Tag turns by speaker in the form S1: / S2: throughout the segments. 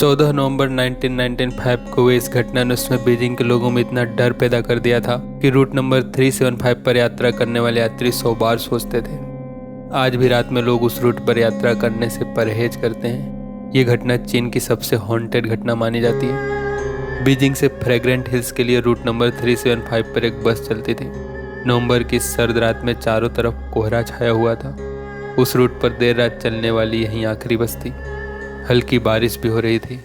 S1: 14 नवंबर 1995 को हुई इस घटना ने उसमें बीजिंग के लोगों में इतना डर पैदा कर दिया था कि रूट नंबर 375 पर यात्रा करने वाले यात्री 100 बार सोचते थे। आज भी रात में लोग उस रूट पर यात्रा करने से परहेज करते हैं। ये घटना चीन की सबसे हॉन्टेड घटना मानी जाती है। बीजिंग से फ्रेग्रेंट हिल्स के लिए रूट नंबर 375 पर एक बस चलती थी। नवंबर की सर्द रात में चारों तरफ कोहरा छाया हुआ था। उस रूट पर देर रात चलने वाली यही आखिरी बस थी। हल्की बारिश भी हो रही थी।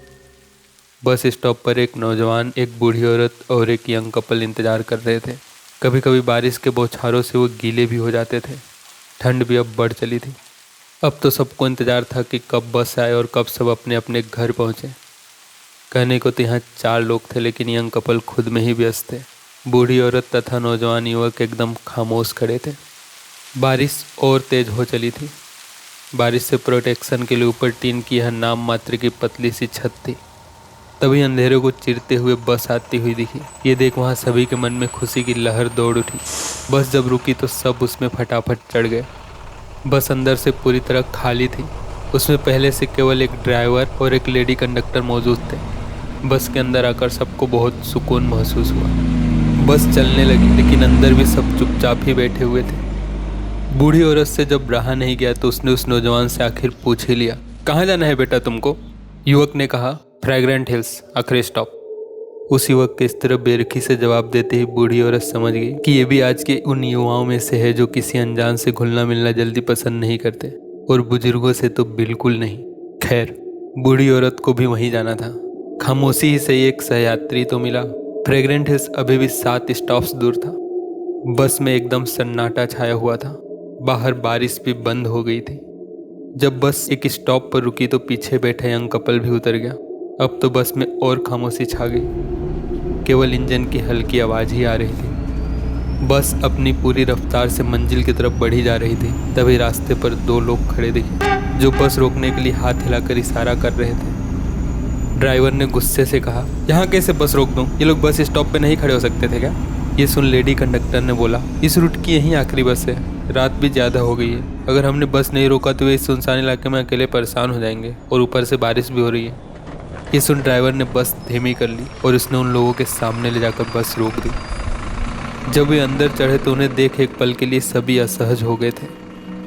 S1: बस स्टॉप पर एक नौजवान, एक बूढ़ी औरत और एक यंग कपल इंतजार कर रहे थे। कभी कभी बारिश के बौछारों से वो गीले भी हो जाते थे। ठंड भी अब बढ़ चली थी। अब तो सबको इंतजार था कि कब बस आए और कब सब अपने अपने घर पहुंचे। कहने को तो यहाँ 4 लोग थे, लेकिन यंग कपल खुद में ही व्यस्त थे। बूढ़ी औरत तथा नौजवान युवक एकदम खामोश खड़े थे। बारिश और तेज हो चली थी। बारिश से प्रोटेक्शन के लिए ऊपर टीन की यह नाम मात्र की पतली सी छत थी। तभी अंधेरे को चीरते हुए बस आती हुई दिखी। ये देख वहाँ सभी के मन में खुशी की लहर दौड़ उठी। बस जब रुकी तो सब उसमें फटाफट चढ़ गए। बस अंदर से पूरी तरह खाली थी। उसमें पहले से केवल एक ड्राइवर और एक लेडी कंडक्टर मौजूद थे। बस के अंदर आकर सबको बहुत सुकून महसूस हुआ। बस चलने लगी, लेकिन अंदर भी सब चुपचाप ही बैठे हुए थे। बूढ़ी औरत से जब रहा नहीं गया तो उसने उस नौजवान से आखिर पूछ ही लिया, कहाँ जाना है बेटा तुमको? युवक ने कहा, फ्रेग्रेंट हिल्स, आखिरी स्टॉप। उस युवक के इस तरह बेरुखी से जवाब देते ही बूढ़ी औरत समझ गई कि ये भी आज के उन युवाओं में से है जो किसी अनजान से घुलना मिलना जल्दी पसंद नहीं करते, और बुजुर्गों से तो बिल्कुल नहीं। खैर, बूढ़ी औरत को भी वहीं जाना था। खामोशी ही से एक सहयात्री तो मिला। फ्रेग्रेंट हिल्स अभी भी 7 स्टॉप्स दूर था। बस में एकदम सन्नाटा छाया हुआ था। बाहर बारिश भी बंद हो गई थी। जब बस एक स्टॉप पर रुकी तो पीछे बैठा यंग कपल भी उतर गया। अब तो बस में और खामोशी छा गई। केवल इंजन की हल्की आवाज ही आ रही थी। बस अपनी पूरी रफ्तार से मंजिल की तरफ बढ़ी जा रही थी। तभी रास्ते पर 2 लोग खड़े दिखे, जो बस रोकने के लिए हाथ हिलाकर इशारा कर रहे थे। ड्राइवर ने गुस्से से कहा, यहाँ कैसे बस रोक दूं? ये लोग बस स्टॉप पे नहीं खड़े हो सकते थे क्या? ये सुन लेडी कंडक्टर ने बोला, इस रूट की यही आखिरी बस है। रात भी ज़्यादा हो गई है। अगर हमने बस नहीं रोका तो वे इस सुनसान इलाके में अकेले परेशान हो जाएंगे, और ऊपर से बारिश भी हो रही है। ये सुन ड्राइवर ने बस धीमी कर ली और उसने उन लोगों के सामने ले जाकर बस रोक दी। जब वे अंदर चढ़े तो उन्हें देख एक पल के लिए सभी असहज हो गए थे।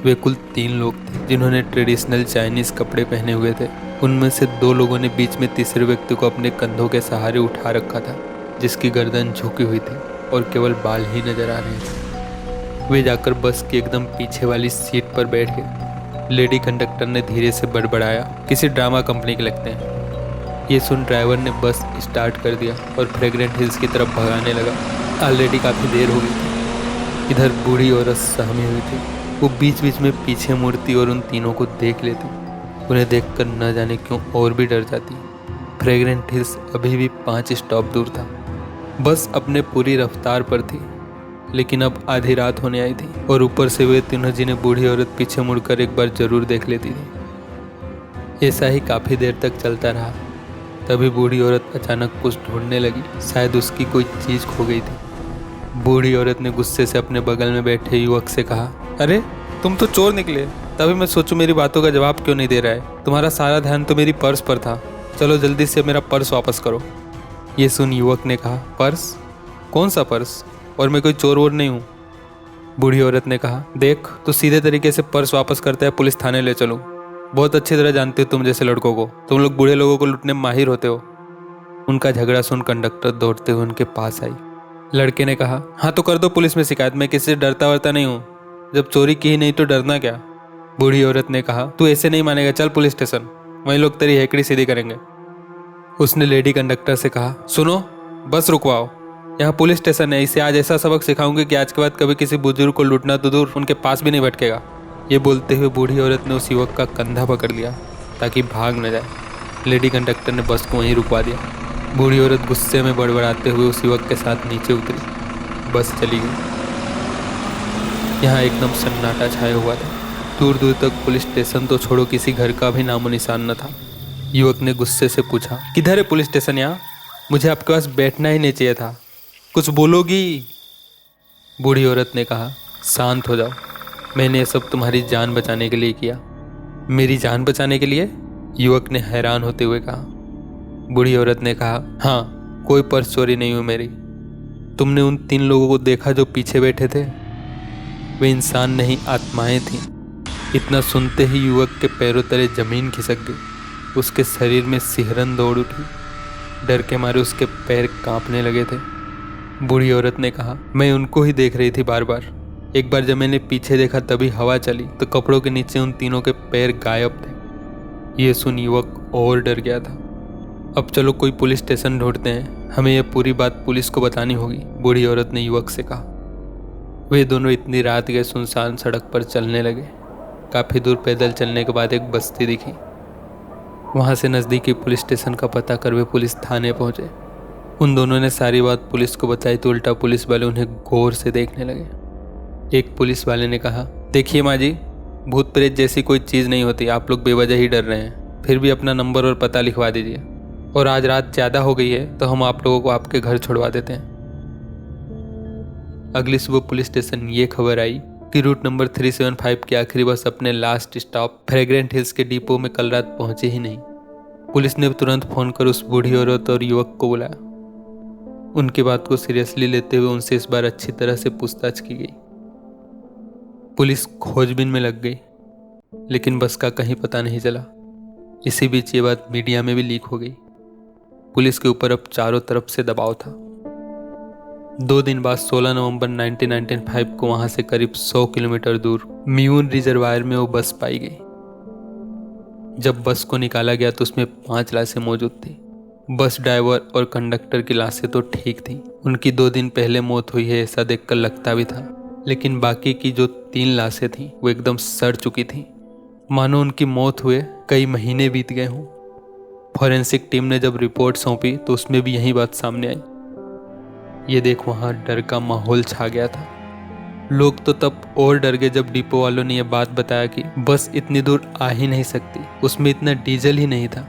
S1: वे कुल 3 लोग थे, जिन्होंने ट्रेडिशनल चाइनीज़ कपड़े पहने हुए थे। उनमें से 2 लोगों ने बीच में तीसरे व्यक्ति को अपने कंधों के सहारे उठा रखा था, जिसकी गर्दन झुकी हुई थी और केवल बाल ही नजर आ रहे थे। वे जाकर बस की एकदम पीछे वाली सीट पर बैठ गए। लेडी कंडक्टर ने धीरे से बड़बड़ाया, किसी ड्रामा कंपनी के लगते हैं। ये सुन ड्राइवर ने बस स्टार्ट कर दिया और फ्रेग्रेंट हिल्स की तरफ भगाने लगा। ऑलरेडी काफ़ी देर हो गई थी। इधर बूढ़ी औरत सहमी हुई थी। वो बीच बीच में पीछे मुड़ती और उन तीनों को देख लेती। उन्हें देखकर न जाने क्यों और भी डर जाती। फ्रेग्रेंट हिल्स अभी भी 5 स्टॉप दूर था। बस अपने पूरी रफ्तार पर थी, लेकिन अब आधी रात होने आई थी, और ऊपर से वे तीनों जिन्हें बूढ़ी औरत पीछे मुड़कर एक बार जरूर देख लेती थी। ऐसा ही काफ़ी देर तक चलता रहा। तभी बूढ़ी औरत अचानक कुछ ढूंढने लगी। शायद उसकी कोई चीज़ खो गई थी। बूढ़ी औरत ने गुस्से से अपने बगल में बैठे युवक से कहा, अरे तुम तो चोर निकले। तभी मैं सोचूं मेरी बातों का जवाब क्यों नहीं दे रहा है। तुम्हारा सारा ध्यान तो मेरी पर्स पर था। चलो जल्दी से मेरा पर्स वापस करो। ये सुन युवक ने कहा, पर्स? कौन सा पर्स? और मैं कोई चोर वोर नहीं हूँ। बूढ़ी औरत ने कहा, देख तो सीधे तरीके से पर्स वापस करता है, पुलिस थाने ले चलो। बहुत अच्छी तरह जानते हो तुम जैसे लड़कों को। तुम लोग बूढ़े लोगों को लूटने में माहिर होते हो। उनका झगड़ा सुन कंडक्टर दौड़ते हुए उनके पास आई। लड़के ने कहा, हाँ तो कर दो पुलिस में शिकायत। मैं किसी से डरता वरता नहीं हूँ। जब चोरी की ही नहीं तो डरना क्या? बूढ़ी औरत ने कहा, तू ऐसे नहीं मानेगा, चल पुलिस स्टेशन, वहीं लोग तेरी हेकड़ी सीधी करेंगे। उसने लेडी कंडक्टर से कहा, सुनो, बस रुकवाओ, यहाँ पुलिस स्टेशन है। इसे आज ऐसा सबक सिखाऊंगी कि आज के बाद कभी किसी बुजुर्ग को लूटना तो दूर, उनके पास भी नहीं भटकेगा। ये बोलते हुए बूढ़ी औरत ने उस युवक का कंधा पकड़ लिया ताकि भाग न जाए। लेडी कंडक्टर ने बस को वहीं रुकवा दिया। बूढ़ी औरत गुस्से में बड़बड़ाते हुए उस युवक के साथ नीचे उतरी। बस चली गई। यहाँ एकदम सन्नाटा छाया हुआ था। दूर दूर तक पुलिस स्टेशन तो छोड़ो, किसी घर का भी नामो निशान न था। युवक ने गुस्से से पूछा, किधर है पुलिस स्टेशन? यहाँ मुझे आपके पास बैठना ही नहीं चाहिए था। कुछ बोलोगी? बूढ़ी औरत ने कहा, शांत हो जाओ, मैंने ये सब तुम्हारी जान बचाने के लिए किया। मेरी जान बचाने के लिए? युवक ने हैरान होते हुए कहा, बूढ़ी औरत ने कहा, हाँ, कोई पर्स चोरी नहीं हुई मेरी। तुमने उन 3 लोगों को देखा जो पीछे बैठे थे? वे इंसान नहीं, आत्माएं थीं। इतना सुनते ही युवक के पैरों तले जमीन खिसक गई। उसके शरीर में सिहरन दौड़ उठी। डर के मारे उसके पैर कांपने लगे थे। बूढ़ी औरत ने कहा, मैं उनको ही देख रही थी बार बार। एक बार जब मैंने पीछे देखा तभी हवा चली तो कपड़ों के नीचे उन तीनों के पैर गायब थे। ये सुन युवक और डर गया था। अब चलो कोई पुलिस स्टेशन ढूंढते हैं, हमें यह पूरी बात पुलिस को बतानी होगी, बूढ़ी औरत ने युवक से कहा। वे दोनों इतनी रात गए सुनसान सड़क पर चलने लगे। काफ़ी दूर पैदल चलने के बाद एक बस्ती दिखी। वहाँ से नज़दीकी पुलिस स्टेशन का पता कर वे पुलिस थाने पहुँचे। उन दोनों ने सारी बात पुलिस को बताई तो उल्टा पुलिस वाले उन्हें गौर से देखने लगे। एक पुलिस वाले ने कहा, देखिए माँ जी, भूत प्रेत जैसी कोई चीज़ नहीं होती, आप लोग बेवजह ही डर रहे हैं। फिर भी अपना नंबर और पता लिखवा दीजिए, और आज रात ज़्यादा हो गई है तो हम आप लोगों को आपके घर छुड़वा देते हैं। अगली सुबह पुलिस स्टेशन ये खबर आई कि रूट नंबर 375 की आखिरी बस अपने लास्ट स्टॉप फ्रेग्रेंट हिल्स के डिपो में कल रात पहुंची ही नहीं। पुलिस ने तुरंत फोन कर उस बूढ़ी औरत और युवक को बुलाया। उनकी बात को सीरियसली लेते हुए उनसे इस बार अच्छी तरह से पूछताछ की गई। पुलिस खोजबीन में लग गई, लेकिन बस का कहीं पता नहीं चला। इसी बीच ये बात मीडिया में भी लीक हो गई। पुलिस के ऊपर अब चारों तरफ से दबाव था। 2 दिन बाद 16 नवंबर 1995 को वहां से करीब 100 किलोमीटर दूर म्यून रिजर्वायर में वो बस पाई गई। जब बस को निकाला गया तो उसमें 5 लाशें मौजूद थी। बस ड्राइवर और कंडक्टर की लाशें तो ठीक थी, उनकी 2 दिन पहले मौत हुई है ऐसा देखकर लगता भी था, लेकिन बाकी की जो 3 लाशें थीं वो एकदम सड़ चुकी थीं, मानो उनकी मौत हुए कई महीने बीत गए हों। फॉरेंसिक टीम ने जब रिपोर्ट सौंपी तो उसमें भी यही बात सामने आई। ये देख वहाँ डर का माहौल छा गया था। लोग तो तब और डर गए जब डिपो वालों ने यह बात बताया कि बस इतनी दूर आ ही नहीं सकती, उसमें इतना डीजल ही नहीं था।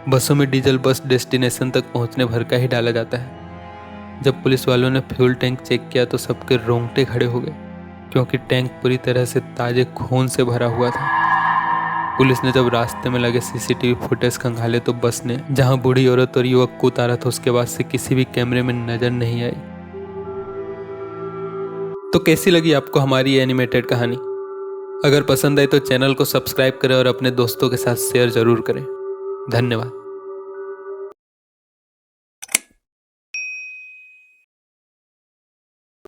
S1: बसों में डीजल बस डेस्टिनेशन तक पहुंचने भर का ही डाला जाता है। जब पुलिस वालों ने फ्यूल टैंक चेक किया तो सबके रोंगटे खड़े हो गए, क्योंकि टैंक पूरी तरह से ताजे खून से भरा हुआ था। पुलिस ने जब रास्ते में लगे सीसीटीवी फुटेज खंगाले तो बस ने जहां बूढ़ी औरत और युवक को उतारा था उसके बाद से किसी भी कैमरे में नजर नहीं आई। तो कैसी लगी आपको हमारी एनिमेटेड कहानी? अगर पसंद आई तो चैनल को सब्सक्राइब करें और अपने दोस्तों के साथ शेयर जरूर करें। धन्यवाद।